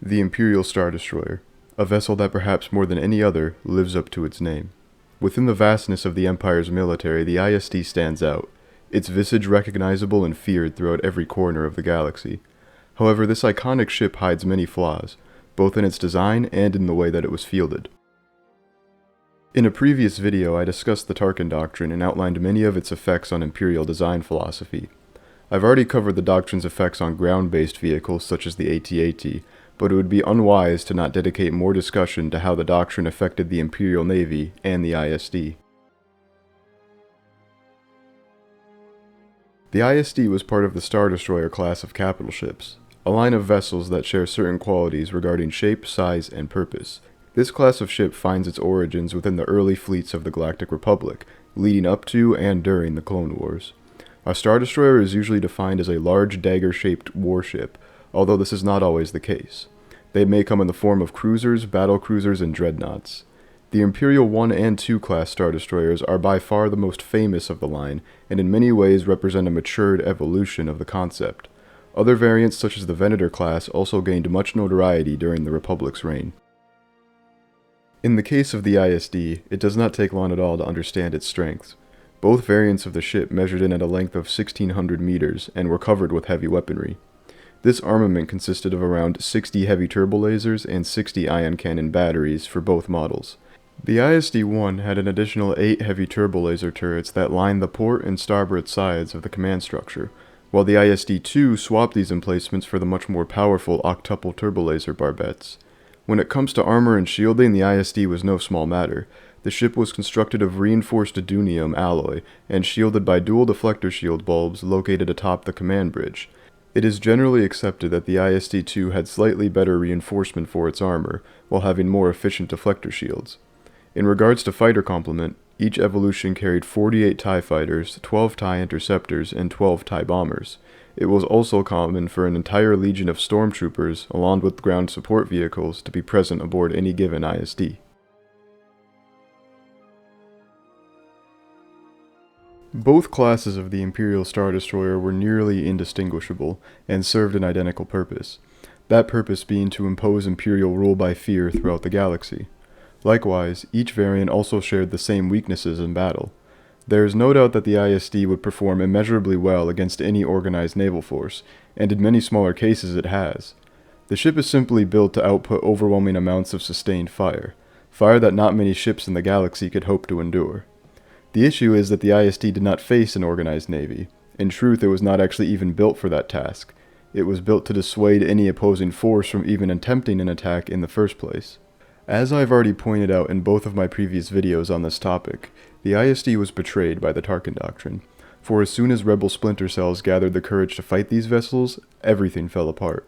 The Imperial Star Destroyer, a vessel that perhaps more than any other lives up to its name. Within the vastness of the Empire's military, the ISD stands out, its visage recognizable and feared throughout every corner of the galaxy. However, this iconic ship hides many flaws, both in its design and in the way that it was fielded. In a previous video, I discussed the Tarkin Doctrine and outlined many of its effects on Imperial design philosophy. I've already covered the Doctrine's effects on ground-based vehicles such as the AT-AT, but it would be unwise to not dedicate more discussion to how the Doctrine affected the Imperial Navy and the ISD. The ISD was part of the Star Destroyer class of capital ships, a line of vessels that share certain qualities regarding shape, size, and purpose. This class of ship finds its origins within the early fleets of the Galactic Republic, leading up to and during the Clone Wars. A Star Destroyer is usually defined as a large dagger-shaped warship, although this is not always the case. They may come in the form of cruisers, battlecruisers, and dreadnoughts. The Imperial 1 and 2 class Star Destroyers are by far the most famous of the line, and in many ways represent a matured evolution of the concept. Other variants such as the Venator class also gained much notoriety during the Republic's reign. In the case of the ISD, it does not take long at all to understand its strengths. Both variants of the ship measured in at a length of 1,600 meters and were covered with heavy weaponry. This armament consisted of around 60 heavy turbolasers and 60 ion cannon batteries for both models. The ISD-1 had an additional 8 heavy turbolaser turrets that lined the port and starboard sides of the command structure, while the ISD-2 swapped these emplacements for the much more powerful octuple turbolaser barbettes. When it comes to armor and shielding, the ISD was no small matter. The ship was constructed of reinforced dunium alloy and shielded by dual deflector shield bulbs located atop the command bridge. It is generally accepted that the ISD-2 had slightly better reinforcement for its armor, while having more efficient deflector shields. In regards to fighter complement, each evolution carried 48 TIE fighters, 12 TIE interceptors, and 12 TIE bombers. It was also common for an entire legion of stormtroopers, along with ground support vehicles, to be present aboard any given ISD. Both classes of the Imperial Star Destroyer were nearly indistinguishable, and served an identical purpose, that purpose being to impose Imperial rule by fear throughout the galaxy. Likewise, each variant also shared the same weaknesses in battle. There is no doubt that the ISD would perform immeasurably well against any organized naval force, and in many smaller cases it has. The ship is simply built to output overwhelming amounts of sustained fire that not many ships in the galaxy could hope to endure. The issue is that the ISD did not face an organized navy. In truth, it was not actually even built for that task. It was built to dissuade any opposing force from even attempting an attack in the first place. As I've already pointed out in both of my previous videos on this topic, the ISD was betrayed by the Tarkin Doctrine, for as soon as rebel splinter cells gathered the courage to fight these vessels, everything fell apart.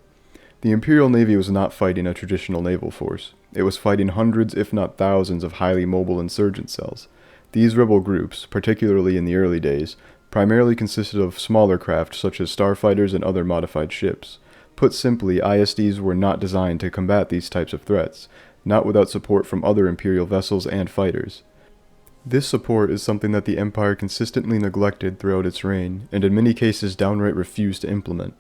The Imperial Navy was not fighting a traditional naval force. It was fighting hundreds, if not thousands, of highly mobile insurgent cells. These rebel groups, particularly in the early days, primarily consisted of smaller craft such as starfighters and other modified ships. Put simply, ISDs were not designed to combat these types of threats, not without support from other Imperial vessels and fighters. This support is something that the Empire consistently neglected throughout its reign, and in many cases downright refused to implement.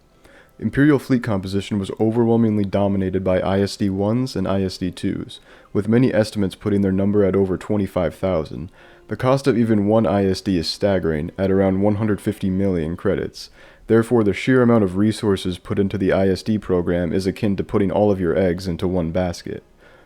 Imperial fleet composition was overwhelmingly dominated by ISD-1s and ISD-2s, with many estimates putting their number at over 25,000. The cost of even one ISD is staggering, at around 150 million credits. Therefore, the sheer amount of resources put into the ISD program is akin to putting all of your eggs into one basket.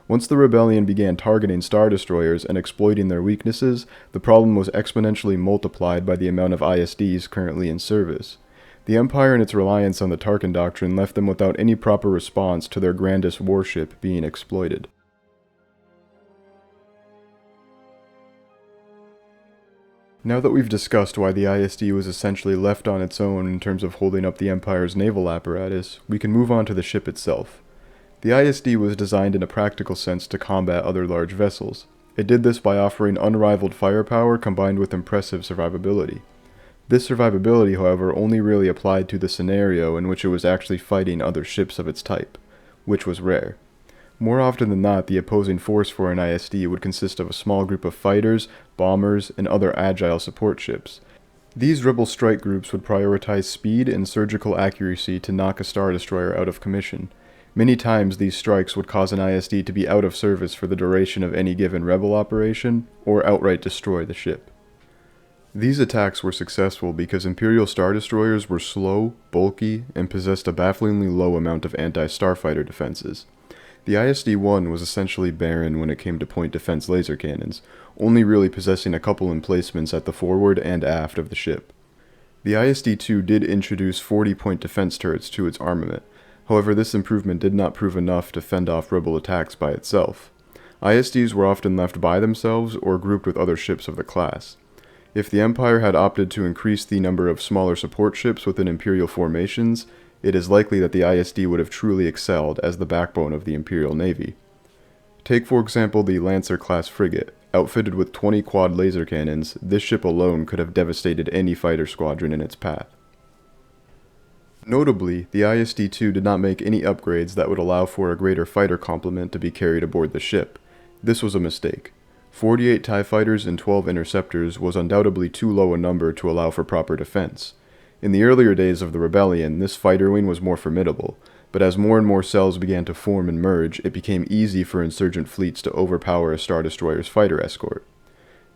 Once the rebellion began targeting Star Destroyers and exploiting their weaknesses, the problem was exponentially multiplied by the amount of ISDs currently in service. The Empire and its reliance on the Tarkin Doctrine left them without any proper response to their grandest warship being exploited. Now that we've discussed why the ISD was essentially left on its own in terms of holding up the Empire's naval apparatus, we can move on to the ship itself. The ISD was designed in a practical sense to combat other large vessels. It did this by offering unrivaled firepower combined with impressive survivability. This survivability, however, only really applied to the scenario in which it was actually fighting other ships of its type, which was rare. More often than not, the opposing force for an ISD would consist of a small group of fighters, bombers, and other agile support ships. These rebel strike groups would prioritize speed and surgical accuracy to knock a Star Destroyer out of commission. Many times these strikes would cause an ISD to be out of service for the duration of any given rebel operation, or outright destroy the ship. These attacks were successful because Imperial Star Destroyers were slow, bulky, and possessed a bafflingly low amount of anti-starfighter defenses. The ISD-1 was essentially barren when it came to point defense laser cannons, only really possessing a couple emplacements at the forward and aft of the ship. The ISD-2 did introduce 40-point defense turrets to its armament. However, this improvement did not prove enough to fend off rebel attacks by itself. ISDs were often left by themselves or grouped with other ships of the class. If the Empire had opted to increase the number of smaller support ships within Imperial formations, it is likely that the ISD would have truly excelled as the backbone of the Imperial Navy. Take for example the Lancer-class frigate. Outfitted with 20 quad laser cannons, this ship alone could have devastated any fighter squadron in its path. Notably, the ISD-2 did not make any upgrades that would allow for a greater fighter complement to be carried aboard the ship. This was a mistake. 48 TIE fighters and 12 interceptors was undoubtedly too low a number to allow for proper defense. In the earlier days of the rebellion, this fighter wing was more formidable, but as more and more cells began to form and merge, it became easy for insurgent fleets to overpower a Star Destroyer's fighter escort.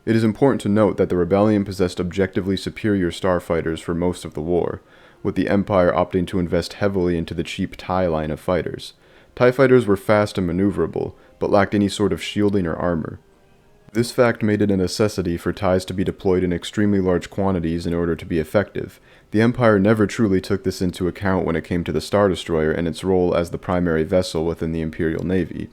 It is important to note that the rebellion possessed objectively superior starfighters for most of the war, with the Empire opting to invest heavily into the cheap TIE line of fighters. TIE fighters were fast and maneuverable, but lacked any sort of shielding or armor. This fact made it a necessity for TIEs to be deployed in extremely large quantities in order to be effective. The Empire never truly took this into account when it came to the Star Destroyer and its role as the primary vessel within the Imperial Navy.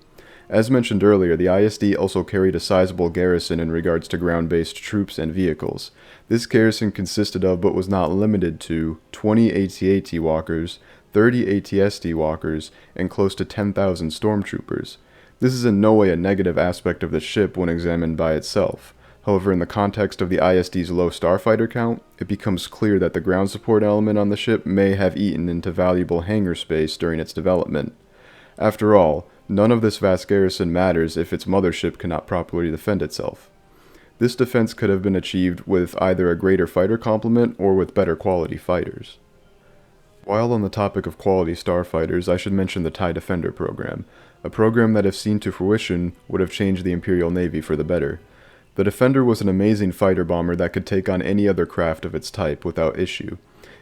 As mentioned earlier, the ISD also carried a sizable garrison in regards to ground-based troops and vehicles. This garrison consisted of, but was not limited to, 20 AT-AT walkers, 30 AT-ST walkers, and close to 10,000 stormtroopers. This is in no way a negative aspect of the ship when examined by itself. However, in the context of the ISD's low starfighter count, it becomes clear that the ground support element on the ship may have eaten into valuable hangar space during its development. After all, none of this vast garrison matters if its mothership cannot properly defend itself. This defense could have been achieved with either a greater fighter complement or with better quality fighters. While on the topic of quality starfighters, I should mention the TIE Defender program, a program that if seen to fruition would have changed the Imperial Navy for the better. The Defender was an amazing fighter bomber that could take on any other craft of its type without issue.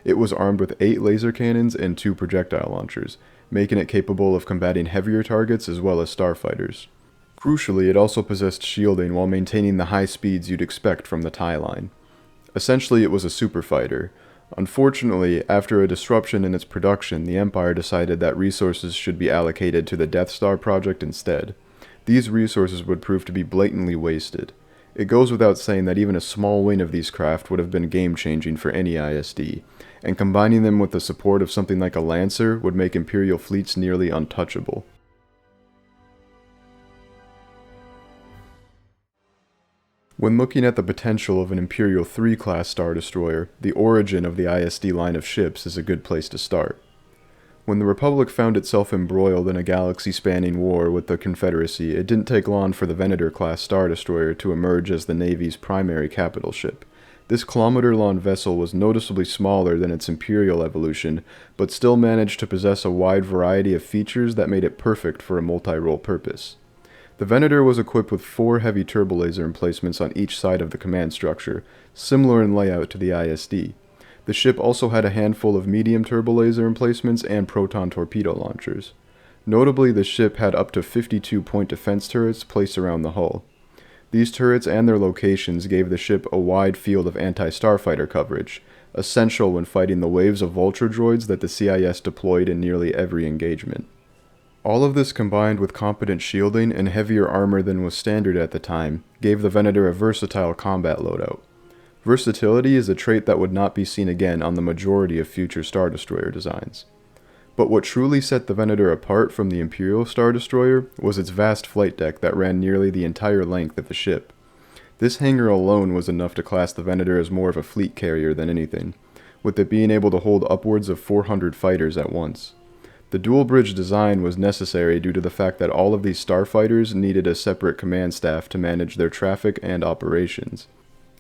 It was armed with 8 laser cannons and 2 projectile launchers, making it capable of combating heavier targets as well as starfighters. Crucially, it also possessed shielding while maintaining the high speeds you'd expect from the TIE line. Essentially, it was a super fighter. Unfortunately, after a disruption in its production, the Empire decided that resources should be allocated to the Death Star project instead. These resources would prove to be blatantly wasted. It goes without saying that even a small wing of these craft would have been game-changing for any ISD, and combining them with the support of something like a Lancer would make Imperial fleets nearly untouchable. When looking at the potential of an Imperial 3 class Star Destroyer, the origin of the ISD line of ships is a good place to start. When the Republic found itself embroiled in a galaxy-spanning war with the Confederacy, it didn't take long for the Venator-class Star Destroyer to emerge as the Navy's primary capital ship. This kilometer-long vessel was noticeably smaller than its Imperial evolution, but still managed to possess a wide variety of features that made it perfect for a multi-role purpose. The Venator was equipped with 4 heavy turbolaser emplacements on each side of the command structure, similar in layout to the ISD. The ship also had a handful of medium turbolaser emplacements and proton torpedo launchers. Notably, the ship had up to 52 point defense turrets placed around the hull. These turrets and their locations gave the ship a wide field of anti-starfighter coverage, essential when fighting the waves of Vulture droids that the CIS deployed in nearly every engagement. All of this combined with competent shielding and heavier armor than was standard at the time, gave the Venator a versatile combat loadout. Versatility is a trait that would not be seen again on the majority of future Star Destroyer designs. But what truly set the Venator apart from the Imperial Star Destroyer was its vast flight deck that ran nearly the entire length of the ship. This hangar alone was enough to class the Venator as more of a fleet carrier than anything, with it being able to hold upwards of 400 fighters at once. The dual-bridge design was necessary due to the fact that all of these starfighters needed a separate command staff to manage their traffic and operations.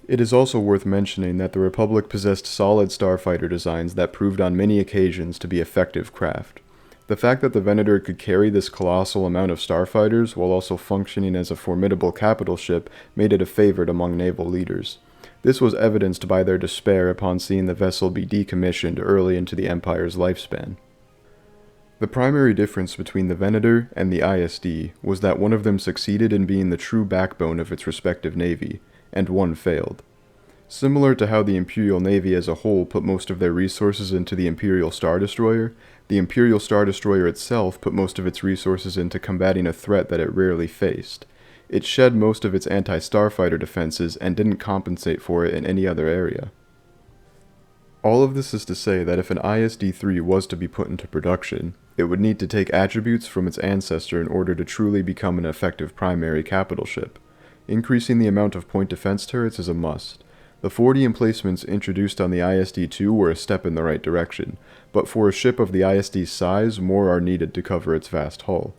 It is also worth mentioning that the Republic possessed solid starfighter designs that proved on many occasions to be effective craft. The fact that the Venator could carry this colossal amount of starfighters while also functioning as a formidable capital ship made it a favorite among naval leaders. This was evidenced by their despair upon seeing the vessel be decommissioned early into the Empire's lifespan. The primary difference between the Venator and the ISD was that one of them succeeded in being the true backbone of its respective navy, and one failed. Similar to how the Imperial Navy as a whole put most of their resources into the Imperial Star Destroyer, the Imperial Star Destroyer itself put most of its resources into combating a threat that it rarely faced. It shed most of its anti-starfighter defenses and didn't compensate for it in any other area. All of this is to say that if an ISD-3 was to be put into production, it would need to take attributes from its ancestor in order to truly become an effective primary capital ship. Increasing the amount of point defense turrets is a must. The 40 emplacements introduced on the ISD-2 were a step in the right direction, but for a ship of the ISD's size, more are needed to cover its vast hull.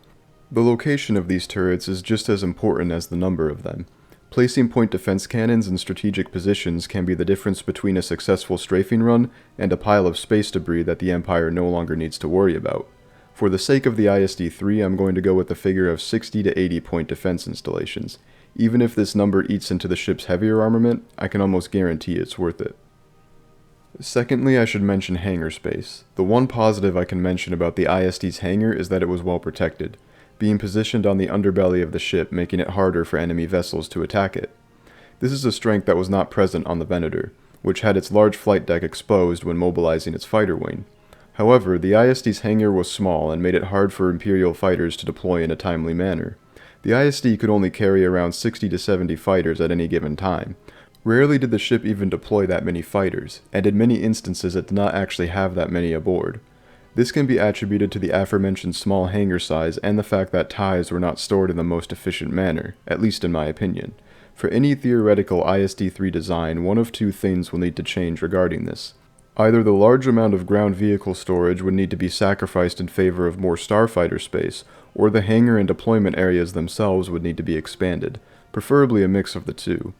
The location of these turrets is just as important as the number of them. Placing point defense cannons in strategic positions can be the difference between a successful strafing run and a pile of space debris that the Empire no longer needs to worry about. For the sake of the ISD-3, I'm going to go with the figure of 60 to 80 point defense installations. Even if this number eats into the ship's heavier armament, I can almost guarantee it's worth it. Secondly, I should mention hangar space. The one positive I can mention about the ISD's hangar is that it was well protected, being positioned on the underbelly of the ship, making it harder for enemy vessels to attack it. This is a strength that was not present on the Venator, which had its large flight deck exposed when mobilizing its fighter wing. However, the ISD's hangar was small and made it hard for Imperial fighters to deploy in a timely manner. The ISD could only carry around 60 to 70 fighters at any given time. Rarely did the ship even deploy that many fighters, and in many instances it did not actually have that many aboard. This can be attributed to the aforementioned small hangar size and the fact that ties were not stored in the most efficient manner, at least in my opinion. For any theoretical ISD-3 design, one of two things will need to change regarding this. Either the large amount of ground vehicle storage would need to be sacrificed in favor of more starfighter space, or the hangar and deployment areas themselves would need to be expanded, preferably a mix of the two.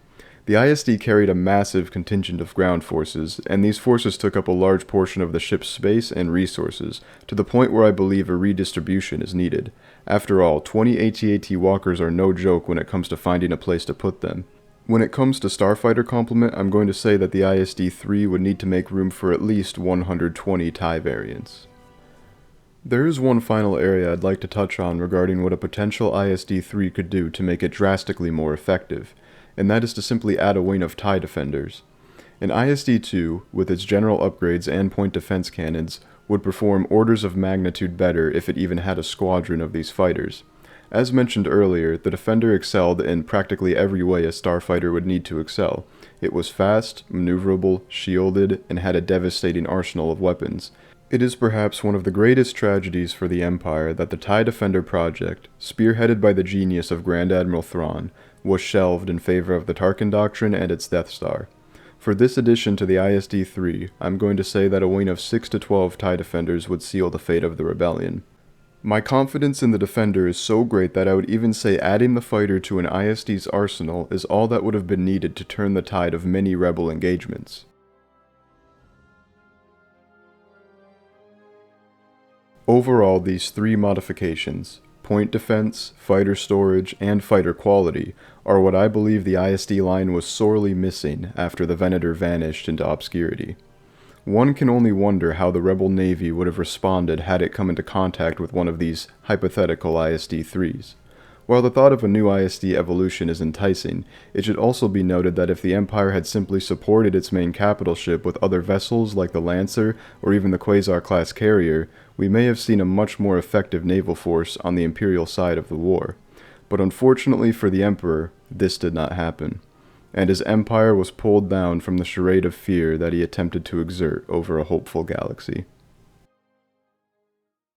The ISD carried a massive contingent of ground forces, and these forces took up a large portion of the ship's space and resources, to the point where I believe a redistribution is needed. After all, 20 AT-AT walkers are no joke when it comes to finding a place to put them. When it comes to starfighter complement, I'm going to say that the ISD-3 would need to make room for at least 120 TIE variants. There is one final area I'd like to touch on regarding what a potential ISD-3 could do to make it drastically more effective, and that is to simply add a wing of TIE defenders. An ISD-2, with its general upgrades and point defense cannons, would perform orders of magnitude better if it even had a squadron of these fighters. As mentioned earlier, the Defender excelled in practically every way a starfighter would need to excel. It was fast, maneuverable, shielded, and had a devastating arsenal of weapons. It is perhaps one of the greatest tragedies for the Empire that the TIE Defender project, spearheaded by the genius of Grand Admiral Thrawn, was shelved in favor of the Tarkin Doctrine and its Death Star. For this addition to the ISD-3, I'm going to say that a wing of 6 to 12 TIE Defenders would seal the fate of the rebellion. My confidence in the Defender is so great that I would even say adding the fighter to an ISD's arsenal is all that would have been needed to turn the tide of many rebel engagements. Overall, these three modifications, point defense, fighter storage, and fighter quality, are what I believe the ISD line was sorely missing after the Venator vanished into obscurity. One can only wonder how the Rebel Navy would have responded had it come into contact with one of these hypothetical ISD-3s. While the thought of a new ISD evolution is enticing, it should also be noted that if the Empire had simply supported its main capital ship with other vessels like the Lancer or even the Quasar-class carrier, we may have seen a much more effective naval force on the Imperial side of the war. But unfortunately for the Emperor, this did not happen, and his empire was pulled down from the charade of fear that he attempted to exert over a hopeful galaxy.